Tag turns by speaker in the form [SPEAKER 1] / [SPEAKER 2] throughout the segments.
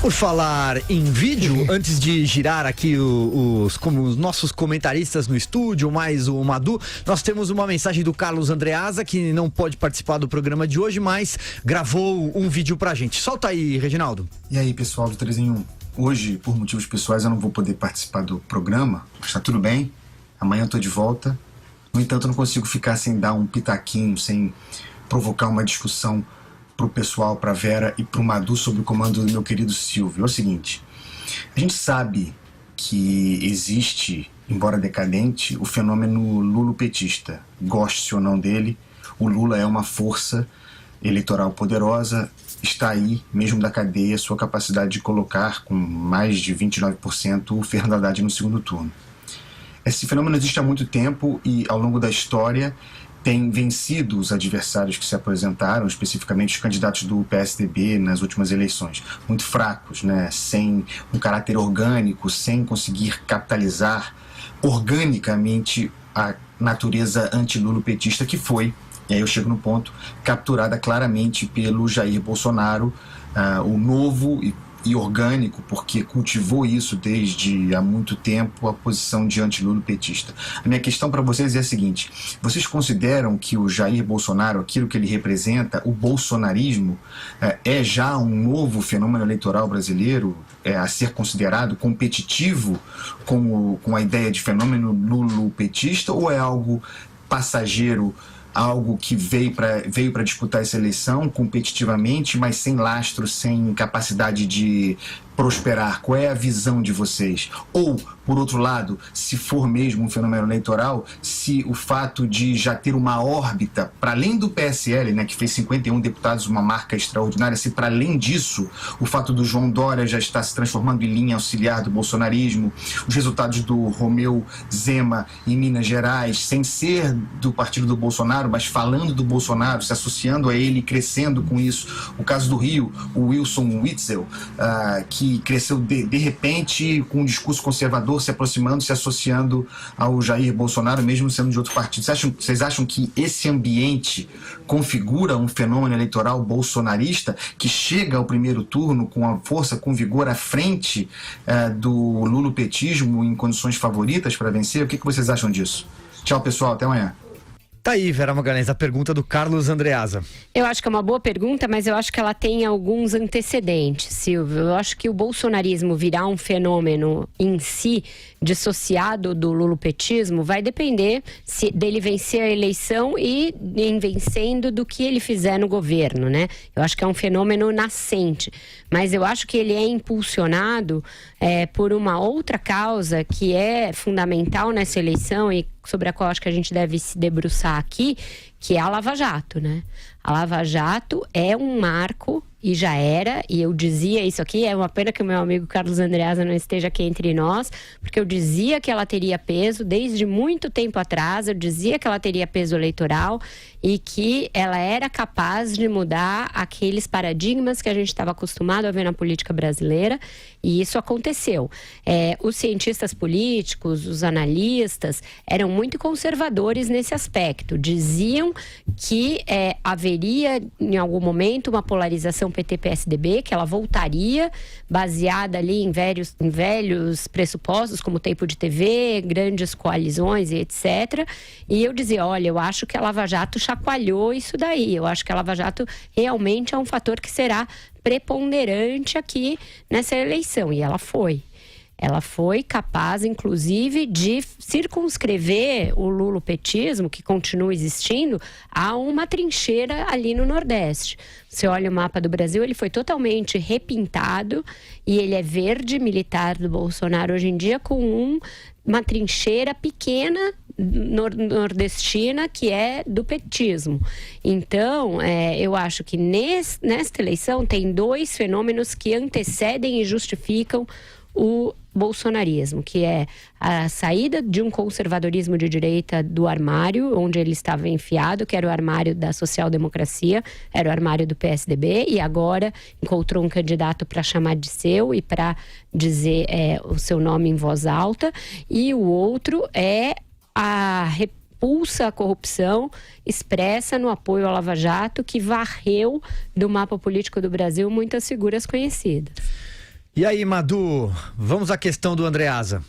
[SPEAKER 1] Por falar em vídeo, antes de girar aqui os nossos comentaristas no estúdio, mais o Madu, nós temos uma mensagem do Carlos Andreasa, que não pode participar do programa de hoje, mas gravou um vídeo pra gente. Solta aí, Reginaldo.
[SPEAKER 2] E aí, pessoal do 3 em 1. Hoje, por motivos pessoais, eu não vou poder participar do programa, mas tá tudo bem. Amanhã eu tô de volta. No entanto, eu não consigo ficar sem dar um pitaquinho, sem provocar uma discussão pro pessoal, pra Vera e pro Madu sobre o comando do meu querido Silvio. É o seguinte, a gente sabe que existe, embora decadente, o fenômeno lulopetista. Goste ou não dele, o Lula é uma força eleitoral poderosa, está aí, mesmo da cadeia, sua capacidade de colocar com mais de 29% o Fernando Haddad no segundo turno. Esse fenômeno existe há muito tempo e, ao longo da história, tem vencido os adversários que se apresentaram, especificamente os candidatos do PSDB nas últimas eleições. Muito fracos, né? Sem um caráter orgânico, sem conseguir capitalizar organicamente a natureza anti-lulopetista que foi, e aí eu chego no ponto, capturada claramente pelo Jair Bolsonaro, o novo e orgânico, porque cultivou isso desde há muito tempo, a posição de anti-lulopetista. A minha questão para vocês é a seguinte: vocês consideram que o Jair Bolsonaro, aquilo que ele representa, o bolsonarismo, é já um novo fenômeno eleitoral brasileiro, a ser considerado competitivo com a ideia de fenômeno lulopetista, ou é algo passageiro, algo que veio para disputar essa eleição competitivamente, mas sem lastro, sem capacidade de prosperar? Qual é a visão de vocês? Ou, por outro lado, se for mesmo um fenômeno eleitoral, se o fato de já ter uma órbita, para além do PSL, né, que fez 51 deputados, uma marca extraordinária, se para além disso, o fato do João Dória já estar se transformando em linha auxiliar do bolsonarismo, os resultados do Romeu Zema em Minas Gerais, sem ser do partido do Bolsonaro, mas falando do Bolsonaro, se associando a ele, crescendo com isso. O caso do Rio, o Wilson Witzel, que cresceu de repente com um discurso conservador, se aproximando, se associando ao Jair Bolsonaro, mesmo sendo de outro partido. Vocês acham que esse ambiente configura um fenômeno eleitoral bolsonarista que chega ao primeiro turno com a força, com vigor à frente do lulopetismo em condições favoritas para vencer? O que vocês acham disso? Tchau, pessoal. Até amanhã.
[SPEAKER 1] Tá aí, Vera Magalhães, a pergunta do Carlos Andreasa.
[SPEAKER 3] Eu acho que é uma boa pergunta, mas eu acho que ela tem alguns antecedentes, Silvio. Eu acho que o bolsonarismo virar um fenômeno em si, dissociado do lulopetismo, vai depender dele vencer a eleição e em vencendo do que ele fizer no governo, né? Eu acho que é um fenômeno nascente, mas eu acho que ele é impulsionado por uma outra causa que é fundamental nessa eleição e sobre a qual acho que a gente deve se debruçar aqui, que é a Lava Jato, né? A Lava Jato é um marco, e já era, e eu dizia isso aqui, é uma pena que o meu amigo Carlos Andreasa não esteja aqui entre nós, porque eu dizia que ela teria peso desde muito tempo atrás, eu dizia que ela teria peso eleitoral e que ela era capaz de mudar aqueles paradigmas que a gente estava acostumado a ver na política brasileira, e isso aconteceu. Os cientistas políticos, os analistas, eram muito conservadores nesse aspecto, diziam que haveria em algum momento uma polarização PT-PSDB, que ela voltaria baseada ali em velhos pressupostos, como tempo de TV, grandes coalizões e etc. E eu dizia, olha, eu acho que a Lava Jato chacoalhou isso daí. Eu acho que a Lava Jato realmente é um fator que será preponderante aqui nessa eleição. E ela foi. Ela foi capaz, inclusive, de circunscrever o lulopetismo, que continua existindo, a uma trincheira ali no Nordeste. Você olha o mapa do Brasil, ele foi totalmente repintado e ele é verde militar do Bolsonaro hoje em dia, com uma trincheira pequena nordestina que é do petismo. Então, eu acho que nesta eleição tem dois fenômenos que antecedem e justificam o bolsonarismo, que é a saída de um conservadorismo de direita do armário, onde ele estava enfiado, que era o armário da social-democracia, era o armário do PSDB, e agora encontrou um candidato para chamar de seu e para dizer o seu nome em voz alta, e o outro é a repulsa à corrupção expressa no apoio à Lava Jato, que varreu do mapa político do Brasil muitas figuras conhecidas.
[SPEAKER 1] E aí, Madu, vamos à questão do Andreasa.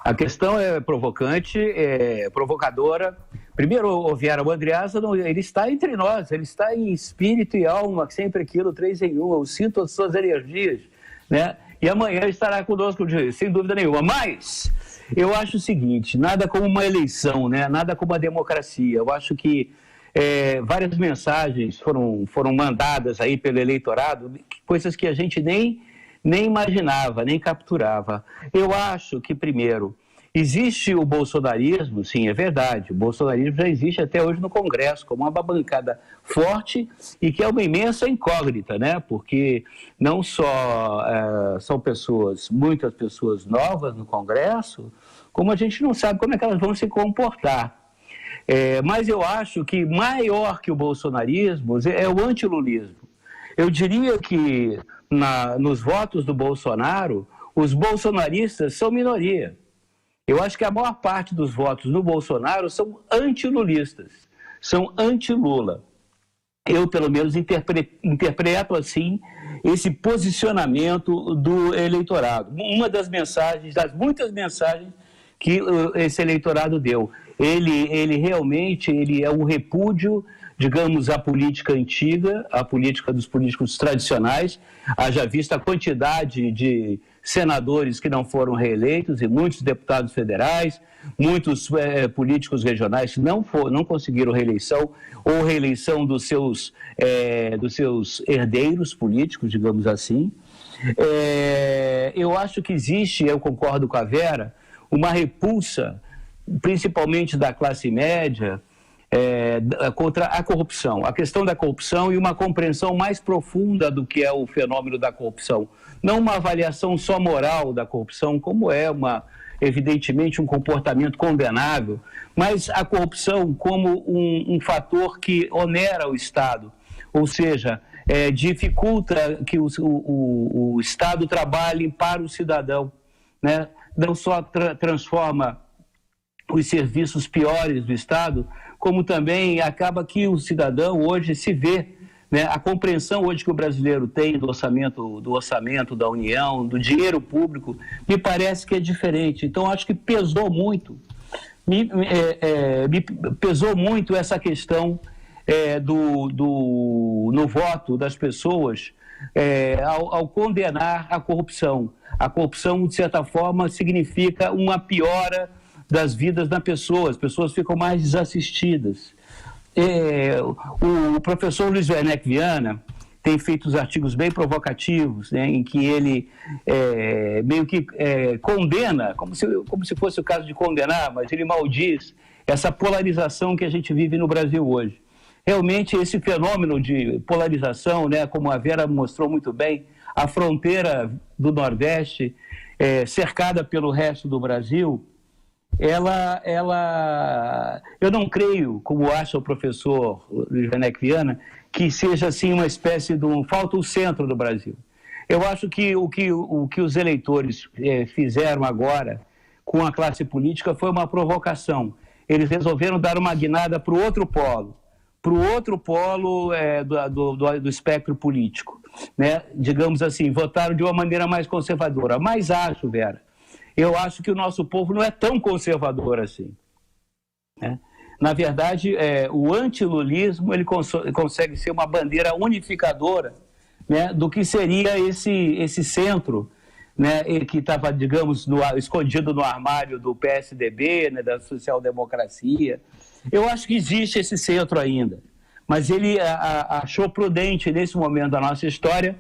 [SPEAKER 4] A questão é provocante, é provocadora. Primeiro, Viera, o Andreasa, ele está entre nós, ele está em espírito e alma, sempre aquilo, 3 em 1. Eu sinto as suas energias, né? E amanhã estará conosco, sem dúvida nenhuma. Mas eu acho o seguinte, nada como uma eleição, né? Nada como a democracia. Eu acho que várias mensagens foram mandadas aí pelo eleitorado, coisas que a gente nem imaginava, nem capturava. Eu acho que, primeiro, existe o bolsonarismo, sim, é verdade. O bolsonarismo já existe até hoje no Congresso, como uma bancada forte e que é uma imensa incógnita, né? Porque não só são muitas pessoas novas no Congresso, como a gente não sabe como é que elas vão se comportar. Mas eu acho que maior que o bolsonarismo é o antilulismo. Eu diria que nos votos do Bolsonaro, os bolsonaristas são minoria. Eu acho que a maior parte dos votos no Bolsonaro são antilulistas, são anti-Lula. Eu, pelo menos, interpreto assim esse posicionamento do eleitorado. Uma das mensagens, das muitas mensagens que esse eleitorado deu. Ele realmente é um repúdio, digamos, à política antiga, à política dos políticos tradicionais, haja vista a quantidade de senadores que não foram reeleitos e muitos deputados federais, muitos políticos regionais que não conseguiram reeleição ou reeleição dos seus herdeiros políticos, digamos assim. Eu acho que existe, eu concordo com a Vera, uma repulsa, principalmente da classe média, contra a corrupção, a questão da corrupção e uma compreensão mais profunda do que é o fenômeno da corrupção. Não uma avaliação só moral da corrupção, como evidentemente, um comportamento condenável, mas a corrupção como um fator que onera o Estado, ou seja, dificulta que o Estado trabalhe para o cidadão, né? Não só transforma os serviços piores do Estado, como também acaba que o cidadão hoje se vê, né? A compreensão hoje que o brasileiro tem do orçamento da União, do dinheiro público, me parece que é diferente. Então, acho que pesou muito, pesou muito essa questão no voto das pessoas ao condenar a corrupção. A corrupção, de certa forma, significa uma piora das vidas das pessoas. As pessoas ficam mais desassistidas. O professor Luiz Werneck Viana tem feito os artigos bem provocativos, né, em que ele meio que condena, como se fosse o caso de condenar, mas ele maldiz essa polarização que a gente vive no Brasil hoje. Realmente, esse fenômeno de polarização, né, como a Vera mostrou muito bem, a fronteira do Nordeste, cercada pelo resto do Brasil, eu não creio, como acha o professor Luiz Werneck Viana, que seja assim uma espécie de falta o centro do Brasil. Eu acho que o que os eleitores fizeram agora com a classe política foi uma provocação. Eles resolveram dar uma guinada para o outro polo do espectro político, né? Digamos assim, votaram de uma maneira mais conservadora. Mas eu acho que o nosso povo não é tão conservador assim, né? Na verdade, o antilulismo ele consegue ser uma bandeira unificadora, né, do que seria esse centro, né, que estava, digamos, escondido no armário do PSDB, né, da social-democracia. Eu acho que existe esse centro ainda, mas ele achou prudente, nesse momento da nossa história,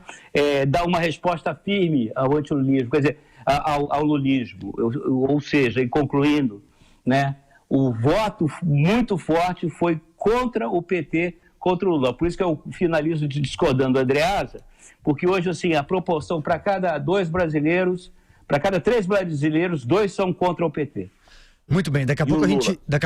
[SPEAKER 4] dar uma resposta firme ao antilulismo, quer dizer, ao lulismo. Ou seja, e concluindo, né, o voto muito forte foi contra o PT, contra o Lula. Por isso que eu finalizo discordando do Andreasa, porque hoje, assim, a proporção para cada 3 brasileiros, 2 são contra o PT.
[SPEAKER 1] Muito bem, daqui a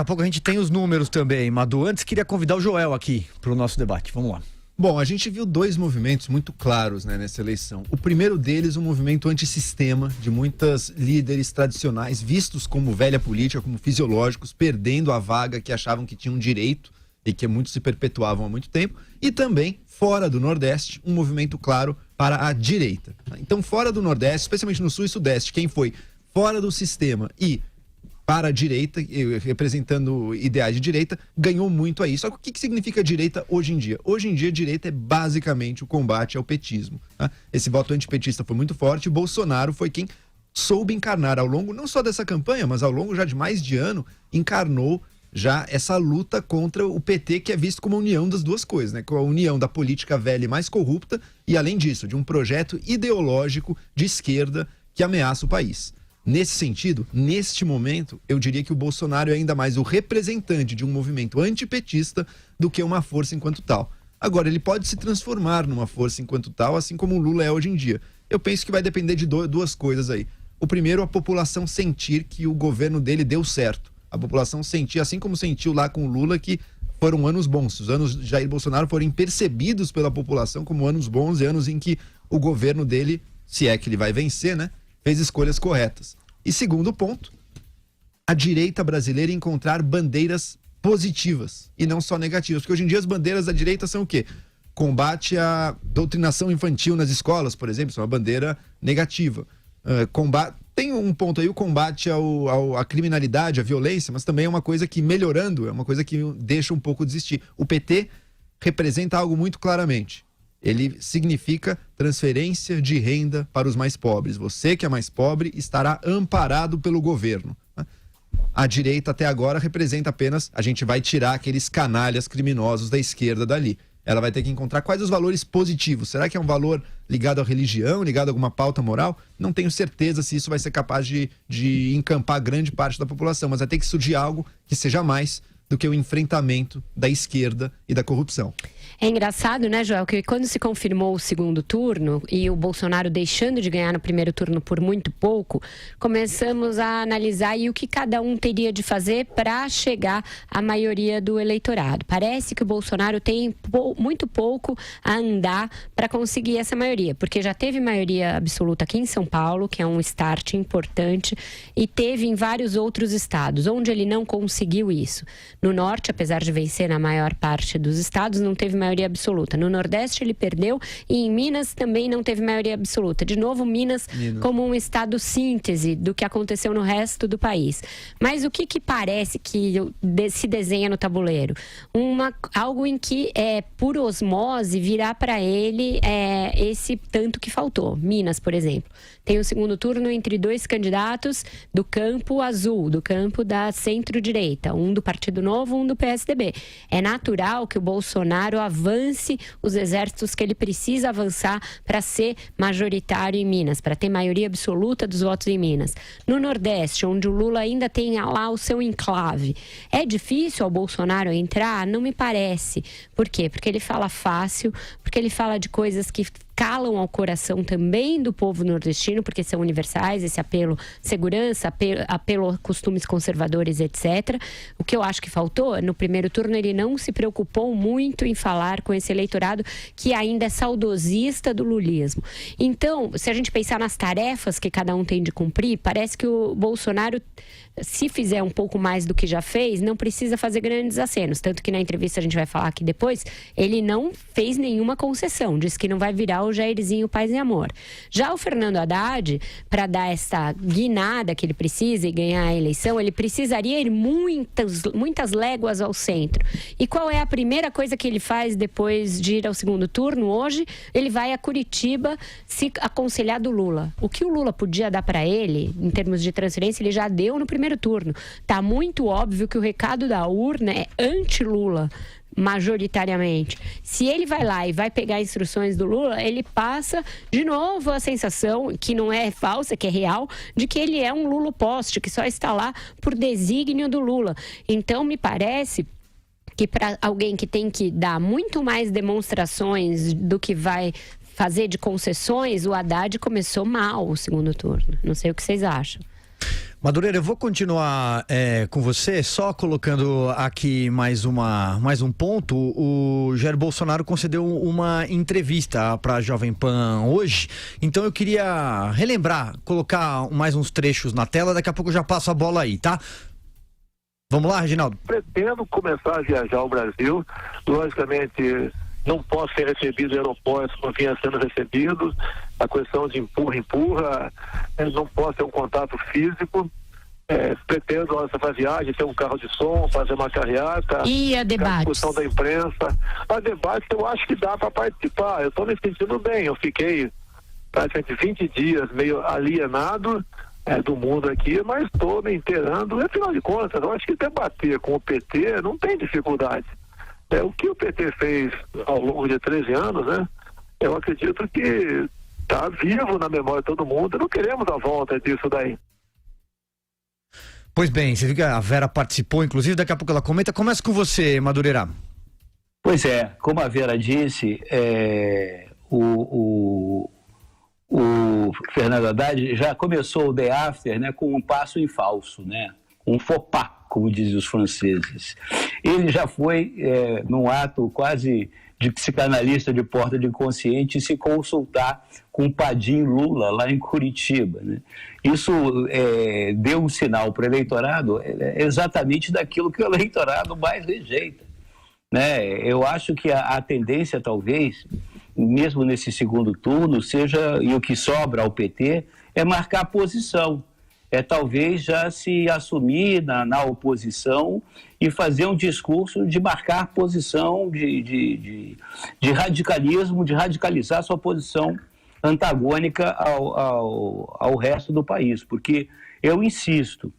[SPEAKER 1] pouco a gente tem os números também, Madu. Antes, queria convidar o Joel aqui para o nosso debate. Vamos lá.
[SPEAKER 5] Bom, a gente viu 2 movimentos muito claros, né, nessa eleição. O primeiro deles, um movimento antissistema, de muitas líderes tradicionais, vistos como velha política, como fisiológicos, perdendo a vaga que achavam que tinham direito e que muitos se perpetuavam há muito tempo. E também, fora do Nordeste, um movimento claro para a direita. Então, fora do Nordeste, especialmente no Sul e Sudeste, quem foi fora do sistema e para a direita, representando ideais de direita, ganhou muito aí. Só que o que significa direita hoje em dia? Hoje em dia, direita é basicamente o combate ao petismo. Tá? Esse voto antipetista foi muito forte e Bolsonaro foi quem soube encarnar ao longo, não só dessa campanha, mas ao longo já de mais de ano, encarnou já essa luta contra o PT, que é visto como a união das duas coisas, né? Com a união da política velha e mais corrupta e, além disso, de um projeto ideológico de esquerda que ameaça o país. Nesse sentido, neste momento, eu diria que o Bolsonaro é ainda mais o representante de um movimento antipetista do que uma força enquanto tal. Agora, ele pode se transformar numa força enquanto tal, assim como o Lula é hoje em dia. Eu penso que vai depender de duas coisas aí. O primeiro, a população sentir que o governo dele deu certo. A população sentir, assim como sentiu lá com o Lula, que foram anos bons. Os anos de Jair Bolsonaro foram percebidos pela população como anos bons e anos em que o governo dele, se é que ele vai vencer, né, fez escolhas corretas. E segundo ponto, a direita brasileira encontrar bandeiras positivas e não só negativas. Porque hoje em dia as bandeiras da direita são o quê? Combate à doutrinação infantil nas escolas, por exemplo, isso é uma bandeira negativa. Tem um ponto aí, o combate à criminalidade, à violência, mas também é uma coisa que, melhorando, é uma coisa que deixa um pouco desistir. O PT representa algo muito claramente. Ele significa transferência de renda para os mais pobres. Você que é mais pobre estará amparado pelo governo. A direita até agora representa apenas, a gente vai tirar aqueles canalhas criminosos da esquerda dali. Ela vai ter que encontrar quais os valores positivos. Será que é um valor ligado à religião, ligado a alguma pauta moral? Não tenho certeza se isso vai ser capaz de encampar grande parte da população, mas vai ter que surgir algo que seja mais do que o enfrentamento da esquerda e da corrupção.
[SPEAKER 3] É engraçado, né, Joel, que quando se confirmou o segundo turno e o Bolsonaro deixando de ganhar no primeiro turno por muito pouco, começamos a analisar aí o que cada um teria de fazer para chegar à maioria do eleitorado. Parece que o Bolsonaro tem muito pouco a andar para conseguir essa maioria, porque já teve maioria absoluta aqui em São Paulo, que é um start importante, e teve em vários outros estados, onde ele não conseguiu isso. No Norte, apesar de vencer na maior parte dos estados, não teve maioria absoluta. No Nordeste ele perdeu e em Minas também não teve maioria absoluta. De novo, Minas como um estado síntese do que aconteceu no resto do país. Mas o que parece que se desenha no tabuleiro? Algo em que, por osmose, virá para ele esse tanto que faltou. Minas, por exemplo, tem o segundo turno entre dois candidatos do campo azul, do campo da centro-direita, um do Partido Novo, um do PSDB. É natural que o Bolsonaro avance os exércitos que ele precisa avançar para ser majoritário em Minas, para ter maioria absoluta dos votos em Minas. No Nordeste, onde o Lula ainda tem lá o seu enclave, é difícil ao Bolsonaro entrar? Não me parece. Por quê? Porque ele fala fácil, porque ele fala de coisas que calam ao coração também do povo nordestino, porque são universais, esse apelo segurança, apelo a costumes conservadores, etc. O que eu acho que faltou, no primeiro turno ele não se preocupou muito em falar com esse eleitorado que ainda é saudosista do lulismo. Então, se a gente pensar nas tarefas que cada um tem de cumprir, parece que o Bolsonaro, se fizer um pouco mais do que já fez, não precisa fazer grandes acenos. Tanto que na entrevista a gente vai falar aqui depois, ele não fez nenhuma concessão, disse que não vai virar o Jairzinho Paz e Amor. Já o Fernando Haddad, para dar essa guinada que ele precisa e ganhar a eleição, ele precisaria ir muitas léguas ao centro. E qual é a primeira coisa que ele faz depois de ir ao segundo turno? Hoje, ele vai a Curitiba se aconselhar do Lula. O que o Lula podia dar para ele, em termos de transferência, ele já deu no primeiro turno. Tá muito óbvio que o recado da urna é anti-Lula, majoritariamente. Se ele vai lá e vai pegar instruções do Lula, ele passa de novo a sensação, que não é falsa, que é real, de que ele é um Luloposte, que só está lá por desígnio do Lula. Então, me parece que para alguém que tem que dar muito mais demonstrações do que vai fazer de concessões, o Haddad começou mal o segundo turno. Não sei o que vocês acham.
[SPEAKER 1] Madureira, eu vou continuar com você, só colocando aqui mais um ponto. O Jair Bolsonaro concedeu uma entrevista para a Jovem Pan hoje, então eu queria relembrar, colocar mais uns trechos na tela, daqui a pouco eu já passo a bola aí, tá? Vamos lá, Reginaldo?
[SPEAKER 6] Pretendo começar a viajar ao Brasil, logicamente não posso ser recebido em aeroportos como vinha sendo recebido, a questão de empurra, não posso ter um contato físico. Pretendo, essa viagem, ter um carro de som, fazer uma carreata.
[SPEAKER 3] E a debates?
[SPEAKER 6] A discussão da imprensa. A debates eu acho que dá para participar. Eu estou me sentindo bem. Eu fiquei praticamente 20 dias meio alienado do mundo aqui, mas estou me inteirando. Afinal de contas, eu acho que debater com o PT não tem dificuldade. O que o PT fez ao longo de 13 anos, né? Eu acredito que está vivo na memória de todo mundo. Não queremos a volta disso daí.
[SPEAKER 1] Pois bem, você viu que a Vera participou, inclusive, daqui a pouco ela comenta. Começa com você, Madureira.
[SPEAKER 4] Pois é, como a Vera disse, o Fernando Haddad já começou o The After, né, com um passo em falso, né, um faux pas, como dizem os franceses. Ele já foi, num ato quase de psicanalista de porta de inconsciente, se consultar com o Padim Lula lá em Curitiba, né? Isso deu um sinal para o eleitorado exatamente daquilo que o eleitorado mais rejeita, né? Eu acho que a tendência, talvez, mesmo nesse segundo turno, seja, e o que sobra ao PT, é marcar posição. Talvez já se assumir na oposição e fazer um discurso de marcar posição, de radicalismo, de radicalizar sua posição antagônica ao resto do país. Porque eu insisto,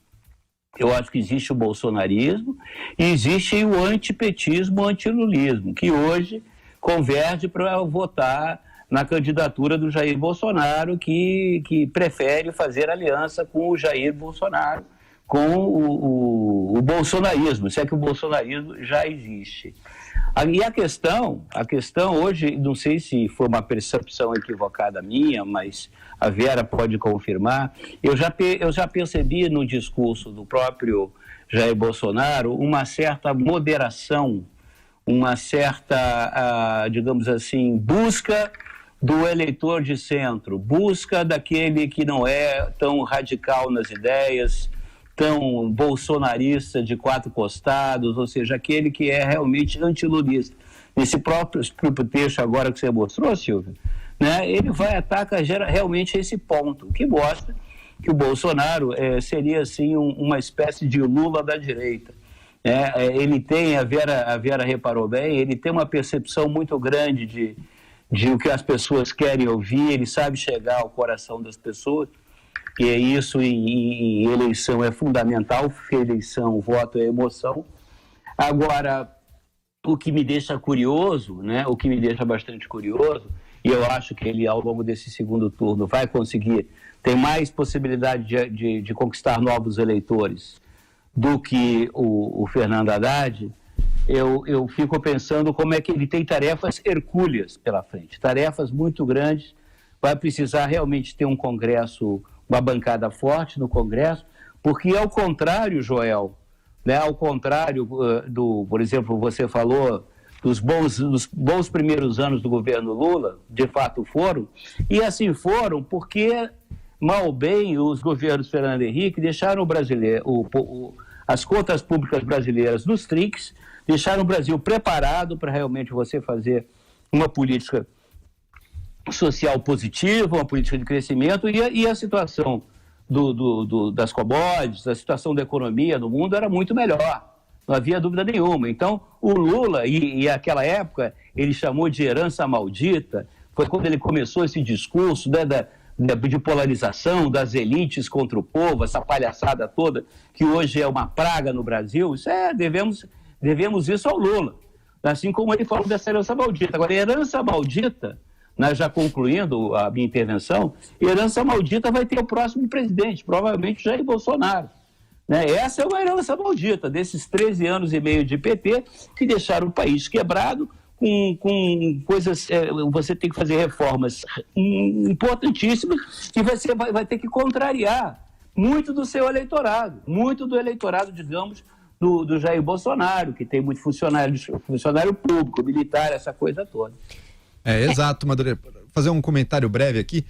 [SPEAKER 4] eu acho que existe o bolsonarismo e existe o antipetismo, o antilulismo, que hoje converge para votar na candidatura do Jair Bolsonaro, que prefere fazer aliança com o Jair Bolsonaro, com o bolsonarismo, se é que o bolsonarismo já existe. E a questão hoje, não sei se foi uma percepção equivocada minha, mas a Vera pode confirmar, eu já percebi no discurso do próprio Jair Bolsonaro uma certa moderação, uma certa, digamos assim, busca do eleitor de centro, busca daquele que não é tão radical nas ideias, tão bolsonarista de quatro costados, ou seja, aquele que é realmente antilulista. Nesse próprio texto agora que você mostrou, Silvio, né, ele ataca realmente esse ponto, que mostra que o Bolsonaro seria assim uma espécie de Lula da direita. Ele tem, a Vera reparou bem, ele tem uma percepção muito grande de o que as pessoas querem ouvir, ele sabe chegar ao coração das pessoas, e isso em eleição é fundamental, porque eleição, voto é emoção. Agora, o que me deixa curioso, né, o que me deixa bastante curioso, e eu acho que ele, ao longo desse segundo turno, vai conseguir, tem mais possibilidade de conquistar novos eleitores do que o Fernando Haddad. Eu fico pensando como é que ele tem tarefas hercúleas pela frente, tarefas muito grandes, vai precisar realmente ter um Congresso, uma bancada forte no Congresso, porque ao contrário, Joel, né, ao contrário por exemplo, você falou dos bons primeiros anos do governo Lula, de fato foram, e assim foram porque, mal ou bem, os governos Fernando Henrique deixaram o brasileiro, as contas públicas brasileiras nos trinques, deixaram o Brasil preparado para realmente você fazer uma política social positiva, uma política de crescimento, e a situação das commodities, a situação da economia no mundo era muito melhor, não havia dúvida nenhuma. Então, o Lula, e aquela época, ele chamou de herança maldita, foi quando ele começou esse discurso, né, de polarização das elites contra o povo, essa palhaçada toda, que hoje é uma praga no Brasil. Isso devemos isso ao Lula, assim como ele falou dessa herança maldita. Agora, herança maldita, já concluindo a minha intervenção, herança maldita vai ter o próximo presidente, provavelmente Jair Bolsonaro. Né? Essa é uma herança maldita desses 13 anos e meio de PT que deixaram o país quebrado, com coisas, você tem que fazer reformas importantíssimas e você vai ter que contrariar muito do seu eleitorado, muito do eleitorado, digamos, do Jair Bolsonaro, que tem muito funcionário público, militar, essa coisa toda.
[SPEAKER 5] Exato, Madureira. Fazer um comentário breve aqui.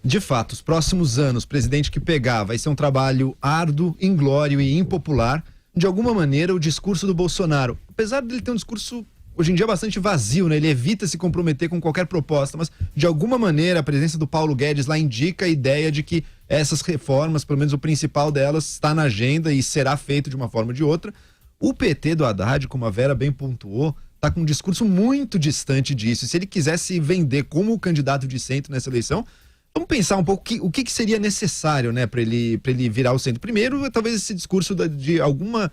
[SPEAKER 5] De fato, os próximos anos, presidente que pegar, vai ser um trabalho árduo, inglório e impopular. De alguma maneira, o discurso do Bolsonaro, apesar dele ter um discurso hoje em dia bastante vazio, né? Ele evita se comprometer com qualquer proposta, mas de alguma maneira a presença do Paulo Guedes lá indica a ideia de que essas reformas, pelo menos o principal delas, está na agenda e será feito de uma forma ou de outra. O PT do Haddad, como a Vera bem pontuou, está com um discurso muito distante disso. E se ele quisesse vender como o candidato de centro nessa eleição, vamos pensar um pouco o que seria necessário, né, para ele virar o centro. Primeiro, talvez esse discurso de alguma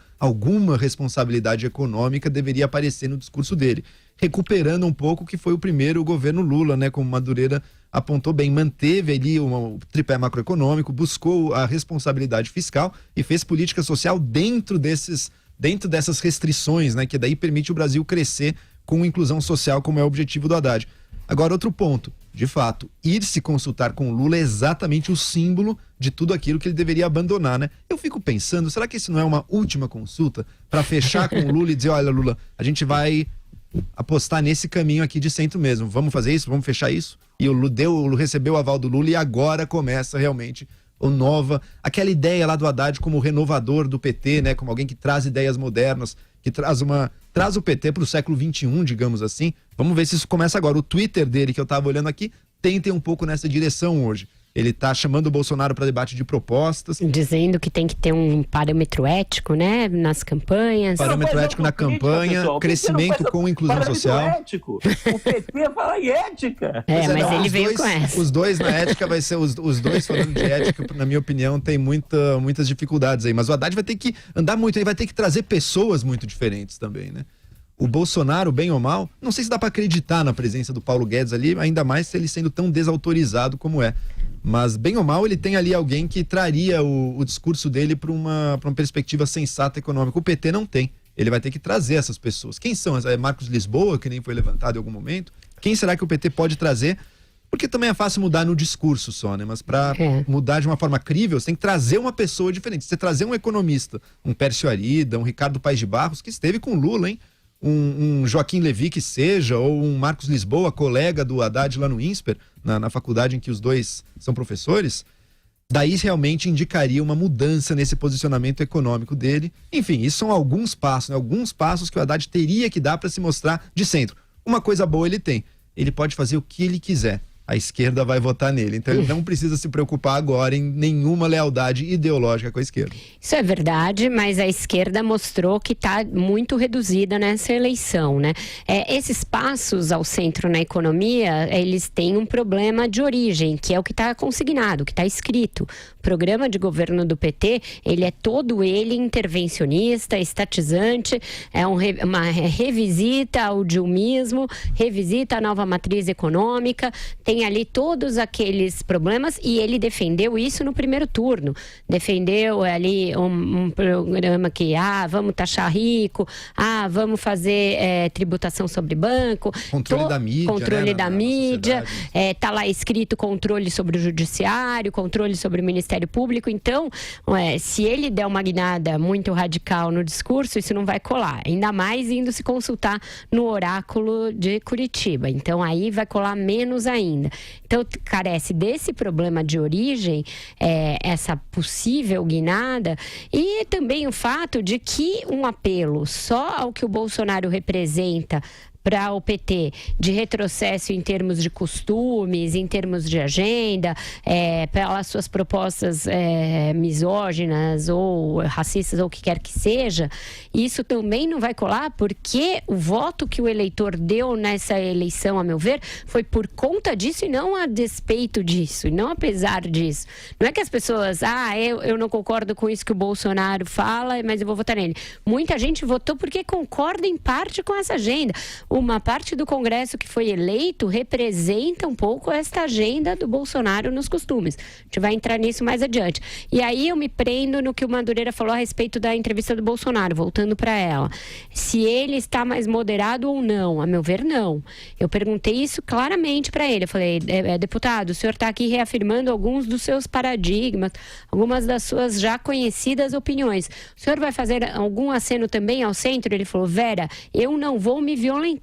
[SPEAKER 5] responsabilidade econômica deveria aparecer no discurso dele, recuperando um pouco o que foi o primeiro governo Lula, né, como Madureira apontou bem, manteve ali o tripé macroeconômico, buscou a responsabilidade fiscal e fez política social dentro dessas restrições, né, que daí permite o Brasil crescer com inclusão social, como é o objetivo do Haddad. Agora, outro ponto, de fato, ir se consultar com o Lula é exatamente o símbolo de tudo aquilo que ele deveria abandonar, né? Eu fico pensando, será que isso não é uma última consulta para fechar com o Lula e dizer, olha, Lula, a gente vai apostar nesse caminho aqui de centro mesmo, vamos fazer isso, vamos fechar isso? E o Lula recebeu o aval do Lula e agora começa realmente aquela ideia lá do Haddad como renovador do PT, né? Como alguém que traz ideias modernas, que traz o PT para o século XXI, digamos assim. Vamos ver se isso começa agora. O Twitter dele, que eu estava olhando aqui, tenta um pouco nessa direção hoje. Ele está chamando o Bolsonaro para debate de propostas.
[SPEAKER 3] Dizendo que tem que ter um parâmetro ético, né, nas campanhas.
[SPEAKER 5] Parâmetro ético na campanha, crescimento com inclusão social.
[SPEAKER 4] Ético. O PT fala em ética.
[SPEAKER 3] Mas ele veio com essa.
[SPEAKER 5] Os dois na ética vai ser os dois falando de ética, na minha opinião, tem muitas dificuldades aí. Mas o Haddad vai ter que andar muito, ele vai ter que trazer pessoas muito diferentes também, né? O Bolsonaro, bem ou mal, não sei se dá para acreditar na presença do Paulo Guedes ali, ainda mais se ele sendo tão desautorizado como é. Mas, bem ou mal, ele tem ali alguém que traria o discurso dele para uma perspectiva sensata econômica. O PT não tem. Ele vai ter que trazer essas pessoas. Quem são? É Marcos Lisboa, que nem foi levantado em algum momento? Quem será que o PT pode trazer? Porque também é fácil mudar no discurso só, né? Mas para mudar de uma forma crível, você tem que trazer uma pessoa diferente. Você trazer um economista, um Pércio Arida, um Ricardo Paes de Barros, que esteve com Lula, hein? Um Joaquim Levy que seja, ou um Marcos Lisboa, colega do Haddad lá no INSPER, na faculdade em que os dois são professores, daí realmente indicaria uma mudança nesse posicionamento econômico dele. Enfim, isso são alguns passos, né? Alguns passos que o Haddad teria que dar para se mostrar de centro. Uma coisa boa ele tem, ele pode fazer o que ele quiser. A esquerda vai votar nele. Então ele não precisa se preocupar agora em nenhuma lealdade ideológica com a esquerda.
[SPEAKER 3] Isso é verdade, mas a esquerda mostrou que está muito reduzida nessa eleição, né? Esses passos ao centro na economia, eles têm um problema de origem, que é o que está consignado, o que está escrito. O programa de governo do PT, ele é todo ele intervencionista, estatizante, uma revisita ao dilmismo, revisita a nova matriz econômica, tem ali todos aqueles problemas e ele defendeu isso no primeiro turno. Defendeu ali um programa que, vamos taxar rico, vamos fazer tributação sobre banco.
[SPEAKER 5] Controle da mídia.
[SPEAKER 3] Controle da mídia. Tá lá escrito controle sobre o judiciário, controle sobre o Ministério Público. Então, se ele der uma guinada muito radical no discurso, isso não vai colar. Ainda mais indo se consultar no oráculo de Curitiba. Então, aí vai colar menos ainda. Então, carece desse problema de origem, essa possível guinada, e também o fato de que um apelo só ao que o Bolsonaro representa para o PT de retrocesso em termos de costumes, em termos de agenda, pelas suas propostas misóginas ou racistas ou o que quer que seja, isso também não vai colar, porque o voto que o eleitor deu nessa eleição, a meu ver, foi por conta disso e não a despeito disso, e não apesar disso. Não é que as pessoas, eu não concordo com isso que o Bolsonaro fala, mas eu vou votar nele. Muita gente votou porque concorda em parte com essa agenda. Uma parte do Congresso que foi eleito representa um pouco esta agenda do Bolsonaro nos costumes. A gente vai entrar nisso mais adiante. E aí eu me prendo no que o Madureira falou a respeito da entrevista do Bolsonaro, voltando para ela. Se ele está mais moderado ou não, a meu ver, não. Eu perguntei isso claramente para ele. Eu falei, deputado, o senhor está aqui reafirmando alguns dos seus paradigmas, algumas das suas já conhecidas opiniões. O senhor vai fazer algum aceno também ao centro? Ele falou, Vera, eu não vou me violentar.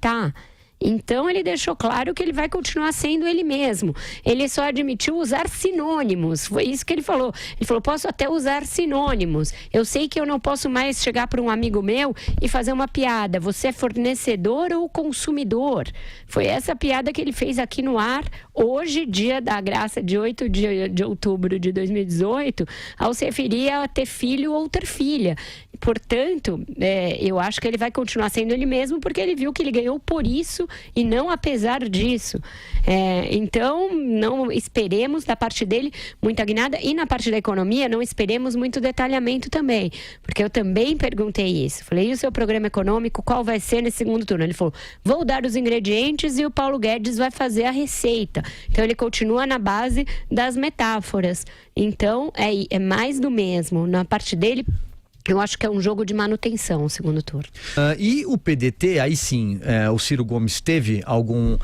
[SPEAKER 3] Então ele deixou claro que ele vai continuar sendo ele mesmo. Ele só admitiu usar sinônimos. Foi isso que ele falou. Ele falou, posso até usar sinônimos. Eu sei que eu não posso mais chegar para um amigo meu e fazer uma piada. Você é fornecedor ou consumidor? Foi essa piada que ele fez aqui no ar, hoje, dia da graça, de 8 de outubro de 2018, ao se referir a ter filho ou ter filha. Portanto, eu acho que ele vai continuar sendo ele mesmo, porque ele viu que ele ganhou por isso e não apesar disso. Então, não esperemos da parte dele muita guinada, e na parte da economia não esperemos muito detalhamento também, porque eu também perguntei isso. Falei, e o seu programa econômico, qual vai ser nesse segundo turno? Ele falou, vou dar os ingredientes e o Paulo Guedes vai fazer a receita. Então ele continua na base das metáforas. Então é mais do mesmo. Na parte dele, eu acho que é um jogo de manutenção o segundo turno.
[SPEAKER 1] E o PDT, aí sim, o Ciro Gomes teve algum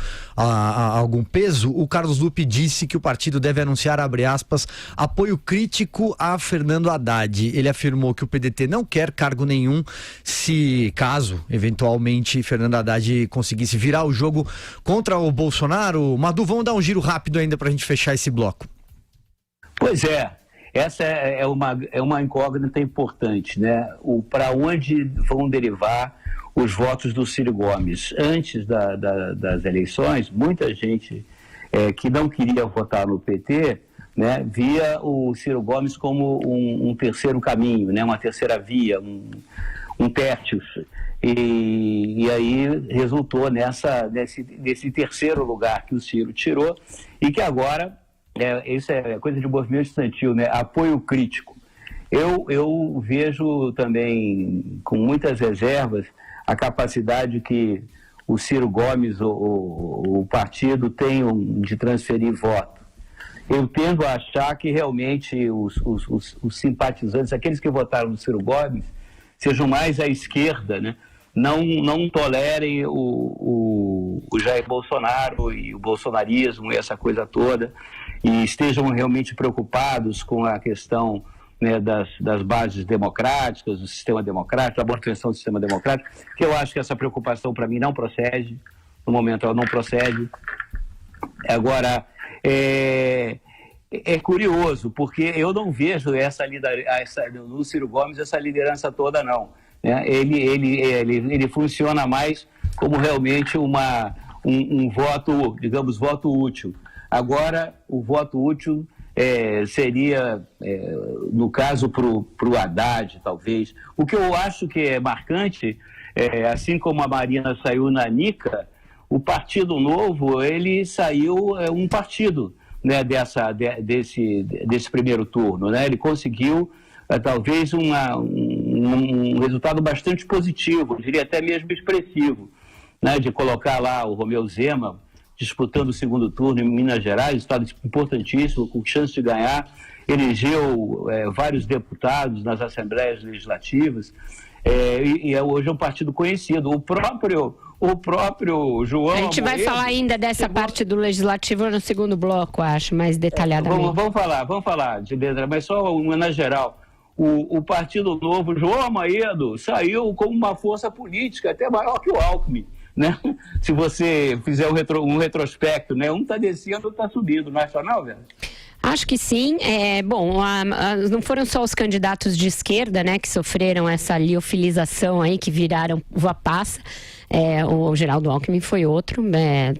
[SPEAKER 1] peso. O Carlos Lupe disse que o partido deve anunciar, abre aspas, apoio crítico a Fernando Haddad. Ele afirmou que o PDT não quer cargo nenhum se, caso, eventualmente, Fernando Haddad conseguisse virar o jogo contra o Bolsonaro. Madu, vamos dar um giro rápido ainda para a gente fechar esse bloco.
[SPEAKER 4] Pois é. Essa é uma incógnita importante, né? Para onde vão derivar os votos do Ciro Gomes? Antes das eleições, muita gente que não queria votar no PT, né, via o Ciro Gomes como um terceiro caminho, né, uma terceira via, um tertius. E aí resultou nesse terceiro lugar que o Ciro tirou e que agora... isso é coisa de movimento estudantil, né? Apoio crítico. Eu vejo também com muitas reservas a capacidade que o Ciro Gomes, o partido, tem de transferir voto. Eu tendo a achar que realmente os simpatizantes, aqueles que votaram no Ciro Gomes, sejam mais à esquerda, né? Não tolerem o Jair Bolsonaro e o bolsonarismo e essa coisa toda, e estejam realmente preocupados com a questão, né, das bases democráticas, do sistema democrático, da manutenção do sistema democrático, que eu acho que essa preocupação, para mim, não procede. No momento, ela não procede. Agora, é curioso, porque eu não vejo no Ciro Gomes essa liderança toda, não. Ele funciona mais como realmente um voto, digamos, voto útil. Agora, o voto útil seria, no caso, para o Haddad, talvez. O que eu acho que é marcante, assim como a Marina saiu na Nica, o Partido Novo, ele saiu um partido, né, desse primeiro turno, né? Ele conseguiu, talvez, um resultado bastante positivo, eu diria até mesmo expressivo, né, de colocar lá o Romeu Zema disputando o segundo turno em Minas Gerais, estado importantíssimo, com chance de ganhar, elegeu vários deputados nas assembleias legislativas, e hoje é um partido conhecido. O próprio João...
[SPEAKER 3] A gente vai falar ainda dessa parte do legislativo no segundo bloco, acho, mais detalhadamente.
[SPEAKER 4] Vamos falar, mas só uma na geral. O Partido Novo, João Amoedo, saiu como uma força política até maior que o Alckmin, né? Se você fizer um retrospecto, né? Um está descendo, outro está subindo, não é só não, velho?
[SPEAKER 3] Acho que sim. Não foram só os candidatos de esquerda, né, que sofreram essa liofilização aí, que viraram uva passa. O Geraldo Alckmin foi outro,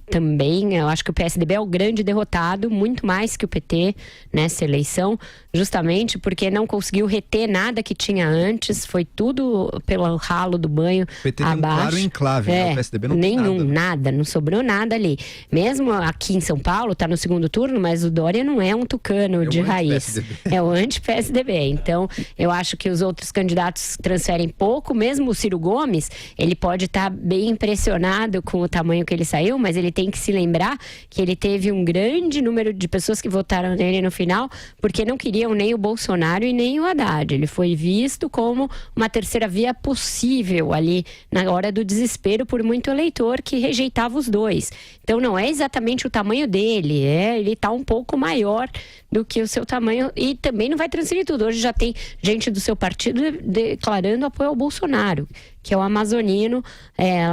[SPEAKER 3] também. Eu acho que o PSDB é o grande derrotado, muito mais que o PT nessa eleição, justamente porque não conseguiu reter nada que tinha antes, foi tudo pelo ralo do banho abaixo.
[SPEAKER 5] O PT tem um claro enclave, né? O PSDB não tem
[SPEAKER 3] nada, não sobrou nada ali. Mesmo aqui em São Paulo, está no segundo turno, mas o Dória não é um tucano de raiz. É o anti-PSDB. Então, eu acho que os outros candidatos transferem pouco, mesmo o Ciro Gomes, ele pode estar bem impressionado com o tamanho que ele saiu, mas ele tem que se lembrar que ele teve um grande número de pessoas que votaram nele no final, porque não queriam nem o Bolsonaro e nem o Haddad. Ele foi visto como uma terceira via possível ali na hora do desespero por muito eleitor que rejeitava os dois. Então não é exatamente o tamanho dele, ele está um pouco maior do que o seu tamanho e também não vai transferir tudo. Hoje já tem gente do seu partido declarando apoio ao Bolsonaro, que é o amazonino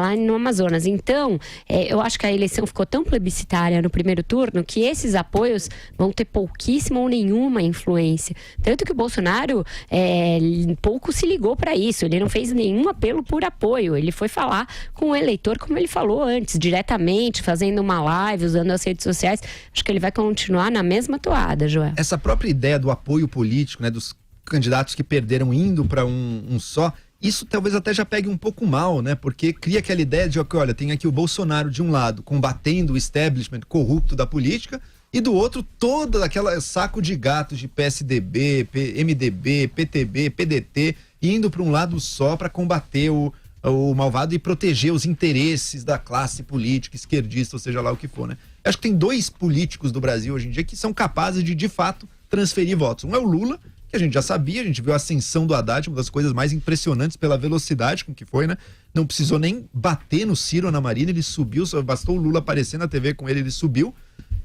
[SPEAKER 3] lá no Amazonas. Então, eu acho que a eleição ficou tão plebiscitária no primeiro turno que esses apoios vão ter pouquíssima ou nenhuma influência. Tanto que o Bolsonaro pouco se ligou para isso. Ele não fez nenhum apelo por apoio. Ele foi falar com o eleitor, como ele falou antes, diretamente, fazendo uma live, usando as redes sociais. Acho que ele vai continuar na mesma toada, Joel.
[SPEAKER 5] Essa própria ideia do apoio político, né, dos candidatos que perderam indo para um só, isso talvez até já pegue um pouco mal, né? Porque cria aquela ideia de que, olha, tem aqui o Bolsonaro de um lado combatendo o establishment corrupto da política e do outro todo aquele saco de gatos de PSDB, MDB, PTB, PDT indo para um lado só para combater o malvado e proteger os interesses da classe política esquerdista, ou seja lá o que for, né? Eu acho que tem 2 políticos do Brasil hoje em dia que são capazes de fato, transferir votos. Um é o Lula, que a gente já sabia, a gente viu a ascensão do Haddad, uma das coisas mais impressionantes pela velocidade com que foi, né? Não precisou nem bater no Ciro ou na Marina, ele subiu, só bastou o Lula aparecer na TV com ele subiu.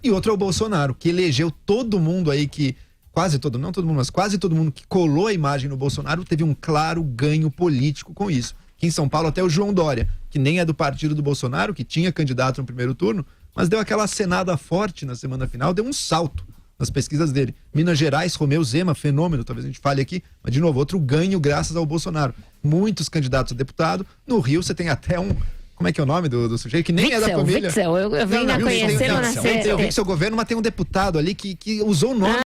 [SPEAKER 5] E outro é o Bolsonaro, que elegeu todo mundo aí que, quase todo mundo que colou a imagem no Bolsonaro teve um claro ganho político com isso. Aqui em São Paulo até o João Dória, que nem é do partido do Bolsonaro, que tinha candidato no primeiro turno, mas deu aquela acenada forte na semana final, deu um salto nas pesquisas dele. Minas Gerais, Romeu Zema, fenômeno, talvez a gente fale aqui, mas de novo, outro ganho graças ao Bolsonaro. Muitos candidatos a deputado. No Rio você tem até um, como é que é o nome do sujeito? Que nem
[SPEAKER 3] Witzel,
[SPEAKER 5] é da família.
[SPEAKER 3] Eu vim conhecendo na
[SPEAKER 5] Eu vi que seu governo, mas tem um deputado ali que usou o nome